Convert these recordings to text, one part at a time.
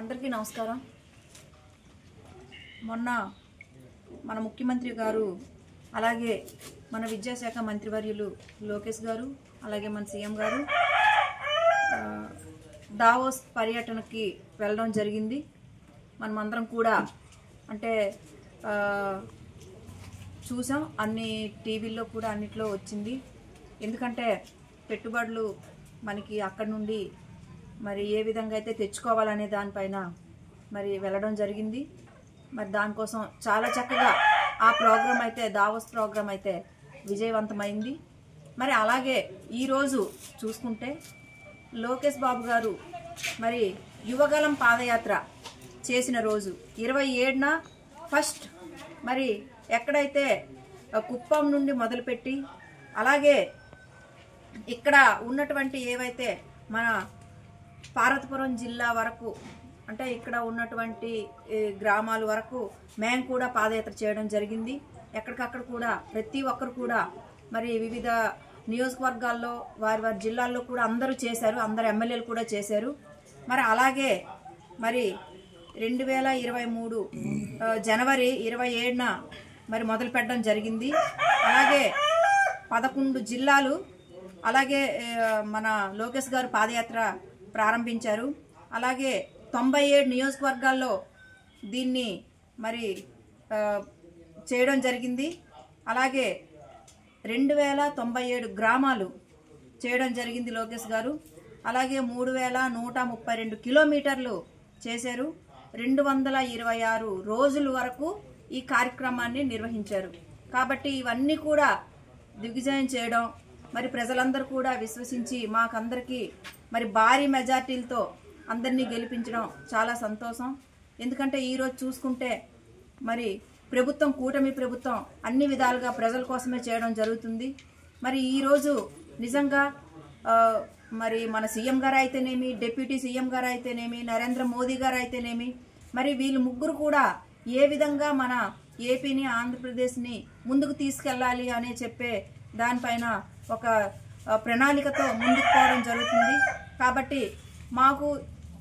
అందరికీ నమస్కారం. మొన్న మన ముఖ్యమంత్రి గారు అలాగే మన విద్యాశాఖ మంత్రివర్యులు లోకేష్ గారు అలాగే మన సీఎం గారు దావోస్ పర్యటనకి వెళ్ళడం జరిగింది. మనమందరం కూడా అంటే చూసాం, అన్ని టీవీల్లో కూడా అన్నిట్లో వచ్చింది. ఎందుకంటే పెట్టుబడులు మనకి అక్కడి నుండి మరి ఏ విధంగా అయితే తెచ్చుకోవాలనే దానిపైన మరి వెళ్ళడం జరిగింది. మరి దానికోసం చాలా చక్కగా ఆ ప్రోగ్రాం అయితే దావోస్ ప్రోగ్రాం అయితే విజయవంతమైంది. మరి అలాగే ఈరోజు చూసుకుంటే లోకేష్ బాబు గారు మరి యువగలం పాదయాత్ర చేసిన రోజు 27న ఫస్ట్ మరి ఎక్కడైతే కుప్పం నుండి మొదలుపెట్టి అలాగే ఇక్కడ ఉన్నటువంటి ఏవైతే మన పార్వతీపురం జిల్లా వరకు అంటే ఇక్కడ ఉన్నటువంటి గ్రామాల వరకు మేము కూడా పాదయాత్ర చేయడం జరిగింది. ఎక్కడికక్కడ కూడా ప్రతి ఒక్కరు కూడా మరి వివిధ నియోజకవర్గాల్లో వారి వారి జిల్లాల్లో కూడా అందరూ చేశారు, అందరు ఎమ్మెల్యేలు కూడా చేశారు. మరి అలాగే మరి 2023 జనవరి 27న మరి మొదలు పెట్టడం జరిగింది. అలాగే 11 జిల్లాలు అలాగే మన లోకేష్ గారు పాదయాత్ర ప్రారంభించారు. అలాగే 97 నియోజకవర్గాల్లో దీన్ని మరి చేయడం జరిగింది. అలాగే 2097 గ్రామాలు చేయడం జరిగింది లోకేష్ గారు. అలాగే 3132 కిలోమీటర్లు చేశారు. 226 రోజుల వరకు ఈ కార్యక్రమాన్ని నిర్వహించారు. కాబట్టి ఇవన్నీ కూడా దిగ్విజయం చేయడం మరి ప్రజలందరూ కూడా విశ్వసించి మాకందరికీ మరి భారీ మెజార్టీలతో అందరినీ గెలిపించడం చాలా సంతోషం. ఎందుకంటే ఈరోజు చూసుకుంటే మరి ప్రభుత్వం కూటమి ప్రభుత్వం అన్ని విధాలుగా ప్రజల కోసమే చేయడం జరుగుతుంది. మరి ఈరోజు నిజంగా మరి మన సీఎం గారు అయితేనేమి, డిప్యూటీ సీఎం గారు అయితేనేమి, నరేంద్ర మోదీ గారు అయితేనేమి, మరి వీళ్ళు ముగ్గురు కూడా ఏ విధంగా మన ఏపీని ఆంధ్రప్రదేశ్ని ముందుకు తీసుకెళ్ళాలి అని చెప్పే దానిపైన ఒక ప్రణాళికతో ముందుకు పోవడం జరుగుతుంది. కాబట్టి మాకు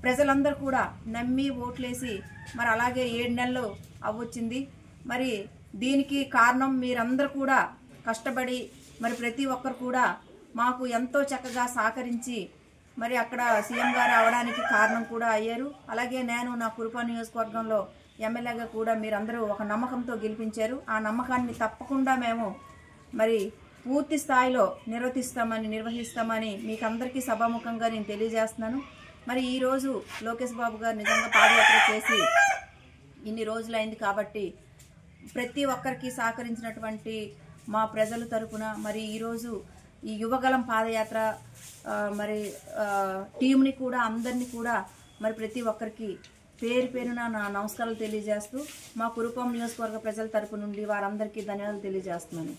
ప్రజలందరూ కూడా నమ్మి ఓట్లేసి మరి అలాగే 7 నెలలు అవ్వొచ్చింది. మరి దీనికి కారణం మీరందరూ కూడా కష్టపడి మరి ప్రతి ఒక్కరు కూడా మాకు ఎంతో చక్కగా సహకరించి మరి అక్కడ సీఎం గారు అవడానికి కారణం కూడా అయ్యారు. అలాగే నేను నా కురుపా నియోజకవర్గంలో ఎమ్మెల్యేగా కూడా మీరందరూ ఒక నమ్మకంతో గెలిపించారు. ఆ నమ్మకాన్ని తప్పకుండా మేము మరి పూర్తి స్థాయిలో నిర్వహిస్తామని మీకు అందరికీ సభాముఖంగా నేను తెలియజేస్తున్నాను. మరి ఈరోజు లోకేష్ బాబు గారు నిజంగా పాదయాత్ర చేసి ఇన్ని రోజులైంది కాబట్టి ప్రతి ఒక్కరికి సహకరించినటువంటి మా ప్రజల తరపున మరి ఈరోజు ఈ యువగలం పాదయాత్ర మరి టీంని కూడా అందరినీ కూడా మరి ప్రతి ఒక్కరికి పేరు పేరున నా నమస్కారాలు తెలియజేస్తూ మా కురుపాం నియోజకవర్గ ప్రజల తరపు నుండి వారందరికీ ధన్యవాదాలు తెలియజేస్తున్నాను.